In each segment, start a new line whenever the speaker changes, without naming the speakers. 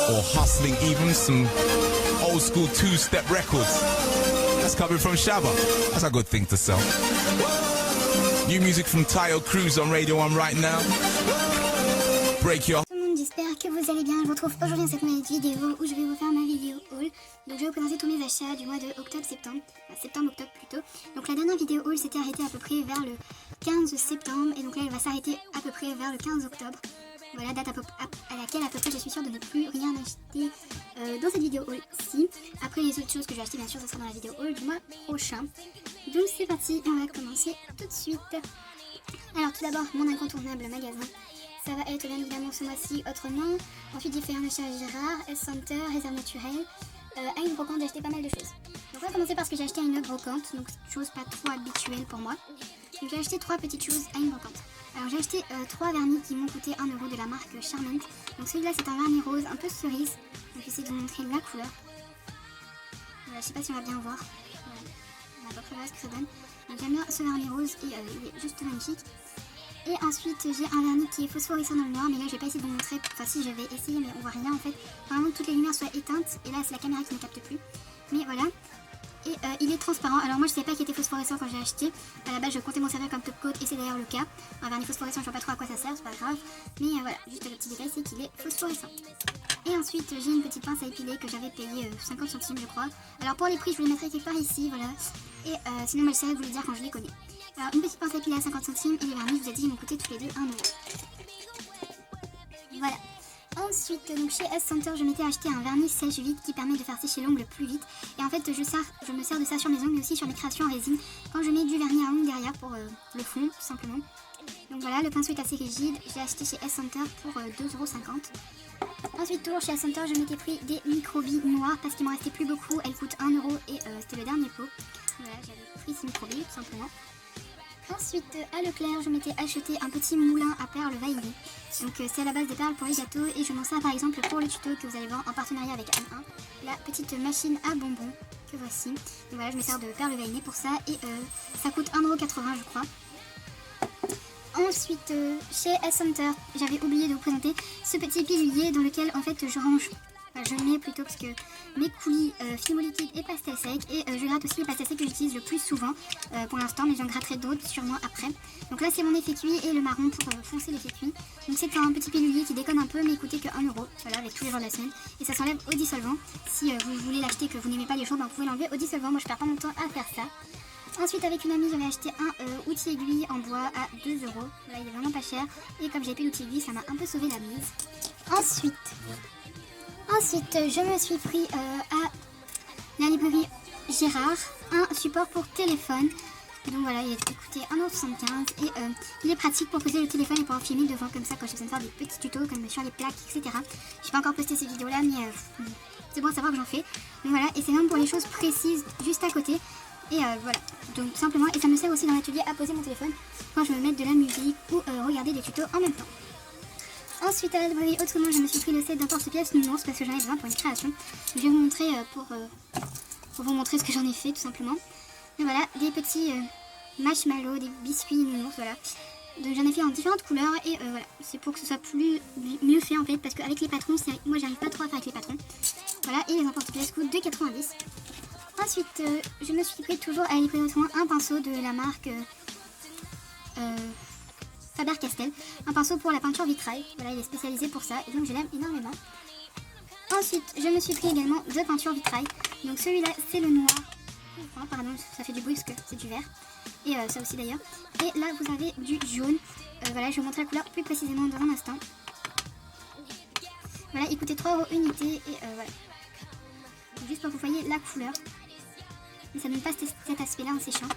or hustling even some old school two-step records. That's coming from Shabba. That's a good thing to sell. New music from Tayo Cruz on Radio 1 right now. Break your...
Tout le monde, j'espère que vous allez bien. Je vous retrouve aujourd'hui dans cette nouvelle vidéo où je vais vous faire ma vidéo haul. Donc je vais vous présenter tous mes achats du mois de octobre-septembre. Enfin, septembre-octobre plutôt. Donc la dernière vidéo haul s'était arrêtée à peu près vers le 15 septembre. Et donc là elle va s'arrêter à peu près vers le 15 octobre. Voilà, date à laquelle à peu près je suis sûre de ne plus rien acheter dans cette vidéo haul-ci. Après les autres choses que je vais acheter, bien sûr, ça sera dans la vidéo haul du mois prochain. Donc c'est parti, on va commencer tout de suite. Alors tout d'abord, mon incontournable magasin. Ça va être bien évidemment ce mois-ci autrement. Ensuite j'ai fait un achat à Gérard, S-Center, Réserve Naturelle. À une brocante j'ai acheté pas mal de choses. Donc on va commencer par ce que j'ai acheté à une brocante. Donc chose pas trop habituelle pour moi. Donc j'ai acheté 3 petites choses à une brocante. Alors j'ai acheté 3 vernis qui m'ont coûté 1 € de la marque Charmant. Donc celui-là c'est un vernis rose un peu cerise. Donc j'essaie de vous montrer la couleur. Voilà, je sais pas si on va bien voir. Voilà. On va pas prévoir ce que ça donne. Donc j'aime bien ce vernis rose et il est juste magnifique. Et ensuite j'ai un vernis qui est phosphorescent dans le noir, mais là je vais pas essayer de vous montrer, enfin si je vais essayer mais on voit rien en fait. Vraiment que toutes les lumières soient éteintes, et là c'est la caméra qui ne capte plus. Mais voilà. Et il est transparent. Alors moi je savais pas qu'il était phosphorescent quand j'ai acheté. À la base je comptais m'en servir comme top coat et c'est d'ailleurs le cas. Un vernis phosphorescent je vois pas trop à quoi ça sert, c'est pas grave. Mais voilà, juste le petit détail c'est qu'il est phosphorescent. Et ensuite j'ai une petite pince à épiler que j'avais payé 50 centimes je crois. Alors pour les prix je vous les mettrai quelque part ici, voilà. Et sinon moi je saurais vous le dire quand je les connais. Alors une petite pince à épiler à 50 centimes et les vernis je vous ai dit ils m'ont coûté tous les deux 1 €. Voilà. Ensuite, donc chez S-Center, je m'étais acheté un vernis sèche vite qui permet de faire sécher l'ongle plus vite. Et en fait, je me sers de ça sur mes ongles, mais aussi sur mes créations en résine, quand je mets du vernis à ongles derrière pour le fond, tout simplement. Donc voilà, le pinceau est assez rigide. J'ai acheté chez S-Center pour 2,50 €. Ensuite, toujours chez S-Center, je m'étais pris des microbilles noires parce qu'il m'en restait plus beaucoup. Elles coûtent 1 € et c'était le dernier pot. Voilà, j'avais pris ces microbilles, tout simplement. Ensuite, à Leclerc, je m'étais acheté un petit moulin à perles vanillées. Donc c'est à la base des perles pour les gâteaux et je m'en sers par exemple pour le tuto que vous allez voir en partenariat avec M1. La petite machine à bonbons que voici. Donc voilà, je me sers de perles vanillées pour ça et ça coûte 1,80 € je crois. Ensuite, chez S-Center, j'avais oublié de vous présenter ce petit pilulier dans lequel en fait je range. Je le mets plutôt parce que mes coulis Fimo liquide et pastel sec et je gratte aussi les pastels secs que j'utilise le plus souvent pour l'instant, mais j'en gratterai d'autres sûrement après. Donc là c'est mon effet cuit et le marron pour foncer l'effet cuit. Donc c'est un petit pilulier qui déconne un peu mais il coûtait que 1 €, voilà, avec tous les jours de la semaine et ça s'enlève au dissolvant. Si vous voulez l'acheter que vous n'aimez pas les chauds, ben, vous pouvez l'enlever au dissolvant, moi je perds pas mon temps à faire ça. Ensuite avec une amie j'avais acheté un outil aiguille en bois à 2 €, voilà, il est vraiment pas cher et comme j'ai plus d'outil aiguille ça m'a un peu sauvé la mise. Ensuite, je me suis pris à la librairie Gérard un support pour téléphone. Donc voilà, il a coûté 1,75 € et il est pratique pour poser le téléphone et pouvoir filmer devant comme ça quand j'ai besoin de faire des petits tutos comme sur les plaques, etc. Je n'ai pas encore posté ces vidéos là, mais c'est bon à savoir que j'en fais. Donc voilà, et c'est même pour les choses précises juste à côté. Et voilà, donc tout simplement, et ça me sert aussi dans l'atelier à poser mon téléphone quand je veux mettre de la musique ou regarder des tutos en même temps. Ensuite à la librairie autrement je me suis pris le set d'un porte-pièce nounours parce que j'en ai besoin pour une création. Je vais vous montrer pour vous montrer ce que j'en ai fait tout simplement. Et voilà, des petits marshmallows, des biscuits nounours, voilà. Donc j'en ai fait en différentes couleurs et voilà, c'est pour que ce soit mieux fait en fait parce qu'avec les patrons, moi j'arrive pas trop à faire avec les patrons. Voilà, et les porte-pièces coûtent 2,90 €. Ensuite je me suis pris toujours à la librairie autrement un pinceau de la marque Faber-Castell, un pinceau pour la peinture vitrail, voilà il est spécialisé pour ça et donc je l'aime énormément. Ensuite je me suis pris également 2 peintures vitrail, donc celui-là c'est le noir, oh, pardon ça fait du bruit parce que c'est du vert, et ça aussi d'ailleurs, et là vous avez du jaune, voilà je vais vous montrer la couleur plus précisément dans un instant. Voilà il coûtait 3 € unité et voilà, donc, juste pour que vous voyez la couleur, mais ça ne donne pas cet aspect là en séchant.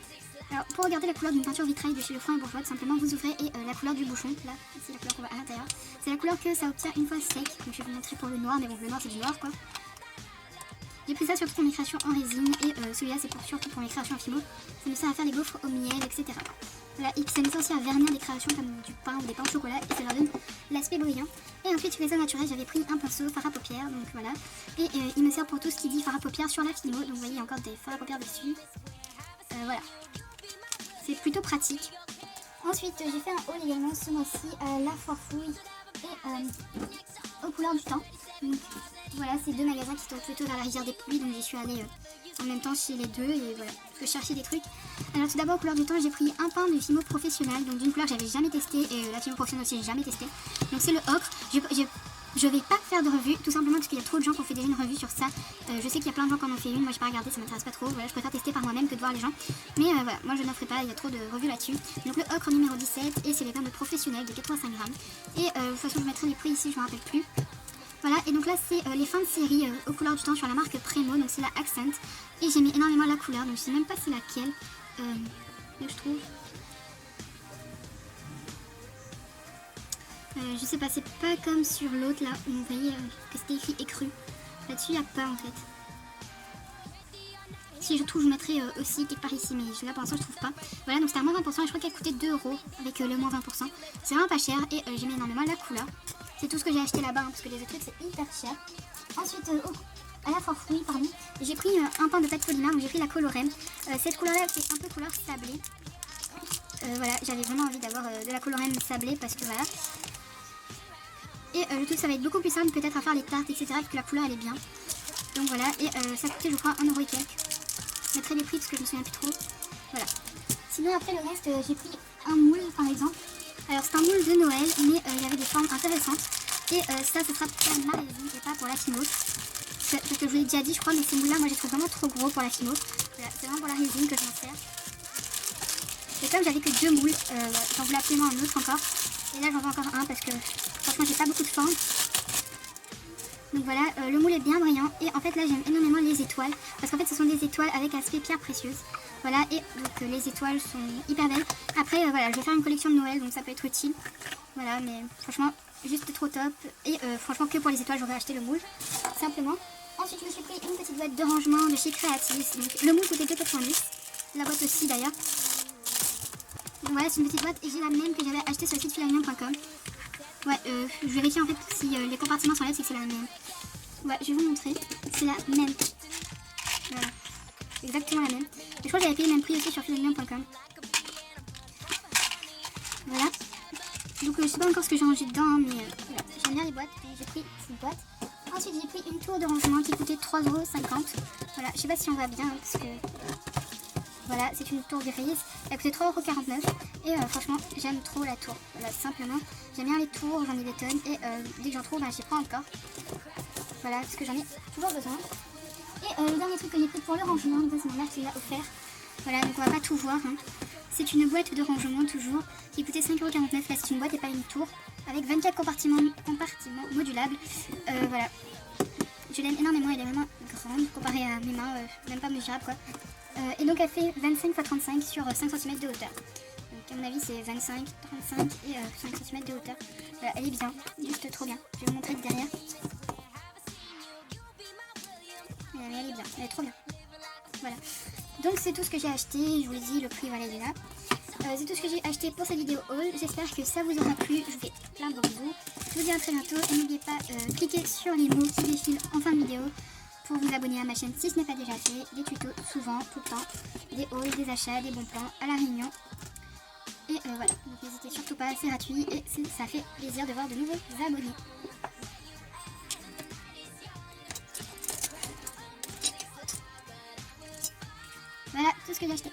Alors pour regarder la couleur d'une peinture vitrail de chez Lefranc et Bourgeois, tout simplement vous ouvrez et la couleur du bouchon, là, c'est la couleur qu'on voit à l'intérieur, c'est la couleur que ça obtient une fois sec, donc je vais vous montrer pour le noir, mais bon le noir c'est du noir quoi. J'ai pris ça surtout pour mes créations en résine et celui-là c'est surtout pour mes créations en fimo, ça me sert à faire des gaufres au miel, etc. Voilà, et ça me sert aussi à vernir des créations comme du pain ou des pains au chocolat et ça leur donne l'aspect brillant. Et ensuite chez les Réserve Naturelle j'avais pris un pinceau fard à paupières, donc voilà, et il me sert pour tout ce qui dit fard à paupières sur la fimo, donc vous voyez il y a encore des fards à paupières dessus, voilà. C'est plutôt pratique. Ensuite j'ai fait un haul également ce mois-ci à la foire fouille et aux couleurs du temps. Donc Voilà, c'est deux magasins qui sont plutôt vers la rivière des Pouilles, donc j'y suis allée en même temps chez les deux et voilà, je cherchais des trucs. Alors tout d'abord, couleur du temps, j'ai pris un pain de Fimo professionnel, donc d'une couleur que j'avais jamais testée et la Fimo professionnelle aussi j'ai jamais testé. Donc c'est le ocre. Je vais pas faire de revue, tout simplement parce qu'il y a trop de gens qui ont fait déjà une revue sur ça. Je sais qu'il y a plein de gens qui en ont fait une, moi j'ai pas regardé, ça m'intéresse pas trop. Voilà, je préfère tester par moi-même que de voir les gens. Mais voilà, moi je n'en ferai pas, il y a trop de revues là-dessus. Donc le ocre numéro 17 et c'est les pains de professionnel de 85 grammes. Et de toute façon je mettrai les prix ici, je me rappelle plus. Voilà, et donc là c'est les fins de série aux couleurs du temps sur la marque Premo, donc c'est la Accent. Et j'ai mis énormément la couleur, donc je sais même pas c'est laquelle que je trouve. Je sais pas, c'est pas comme sur l'autre là où vous voyez que c'était écrit écru. Là-dessus il n'y a pas en fait. Si je trouve, je mettrai aussi quelque part ici, mais là pour l'instant je trouve pas. Voilà, donc c'était à moins 20% et je crois qu'elle coûtait 2 € avec le moins 20%. C'est vraiment pas cher et j'ai mis énormément la couleur. C'est tout ce que j'ai acheté là-bas parce que les autres trucs c'est hyper cher. Ensuite, à la Forfouille, pardon, j'ai pris un pain de pâte polymère, donc j'ai pris la Colorem. Cette couleur-là c'est un peu couleur sablée. Voilà, j'avais vraiment envie d'avoir de la Colorem sablée parce que voilà. Et je trouve que ça va être beaucoup plus simple peut-être à faire les tartes, etc. parce que la couleur elle est bien. Donc voilà, et ça coûtait je crois 1 € et quelques. Je mettrai les prix parce que je me souviens plus trop. Voilà. Sinon après le reste, j'ai pris un moule par exemple. Alors c'est un moule de Noël, mais il y avait des formes intéressantes. Et ça, ce sera pour ma résine et pas pour la Fimo. Parce que je vous l'ai déjà dit je crois, mais ces moules là, moi je les trouve vraiment trop gros pour la Fimo. Voilà, c'est vraiment pour la résine que je m'en sers. Et comme j'avais que 2 moules, j'en voulais absolument un autre encore. Et là j'en veux encore un parce que franchement j'ai pas beaucoup de forme. Donc voilà, le moule est bien brillant et en fait là j'aime énormément les étoiles parce qu'en fait ce sont des étoiles avec aspect pierre précieuse. Voilà, et donc les étoiles sont hyper belles. Après voilà, je vais faire une collection de Noël donc ça peut être utile. Voilà, mais franchement juste trop top. Et franchement que pour les étoiles j'aurais acheté le moule, simplement. Ensuite je me suis pris une petite boîte de rangement de chez Creatis. Donc le moule coûtait 2,90 €, la boîte aussi d'ailleurs. Donc voilà, c'est une petite boîte et j'ai la même que j'avais achetée sur le site filamignon.com. Ouais, je vérifie en fait si les compartiments sont là, c'est que c'est la même. Ouais, je vais vous montrer. C'est la même. Voilà. Exactement la même. Et je crois que j'avais payé le même prix aussi sur filamignon.com. Voilà. Donc je sais pas encore ce que j'ai rangé dedans, mais voilà. J'aime bien les boîtes. J'ai pris cette boîte. Ensuite j'ai pris une tour de rangement qui coûtait 3,50 €. Voilà, je sais pas si on voit bien parce que... Voilà, c'est une tour grise. Elle coûtait 3,49 € et franchement j'aime trop la tour. Voilà, simplement. J'aime bien les tours, j'en ai des tonnes et dès que j'en trouve, j'y prends encore. Voilà, parce que j'en ai toujours besoin. Et le dernier truc que j'ai pris pour le rangement, c'est mon mère qui l'a offert. Voilà, donc on va pas tout voir. Hein. C'est une boîte de rangement toujours qui coûtait 5,49 €. Là c'est une boîte et pas une tour avec 24 compartiments modulables. Voilà. Je l'aime énormément, elle est vraiment grande comparée à mes mains, même pas mesurable quoi. Et donc elle fait 25 x 35 sur 5 cm de hauteur. Donc à mon avis c'est 25, 35 et 5 cm de hauteur. Voilà, elle est bien, juste trop bien. Je vais vous montrer de derrière. Mais elle est bien, elle est trop bien. Voilà. Donc c'est tout ce que j'ai acheté, je vous l'ai dit, le prix voilà il est là. C'est tout ce que j'ai acheté pour cette vidéo haul. J'espère que ça vous aura plu. Je vous fais plein de bisous. Je vous dis à très bientôt et n'oubliez pas cliquer sur les mots qui défilent en fin de vidéo pour vous abonner à ma chaîne si ce n'est pas déjà fait. Des tutos souvent, tout le temps, des hauls, des achats, des bons plans à la réunion. Et voilà, donc n'hésitez surtout pas, c'est gratuit et ça fait plaisir de voir de nouveaux abonnés. Voilà tout ce que j'ai acheté.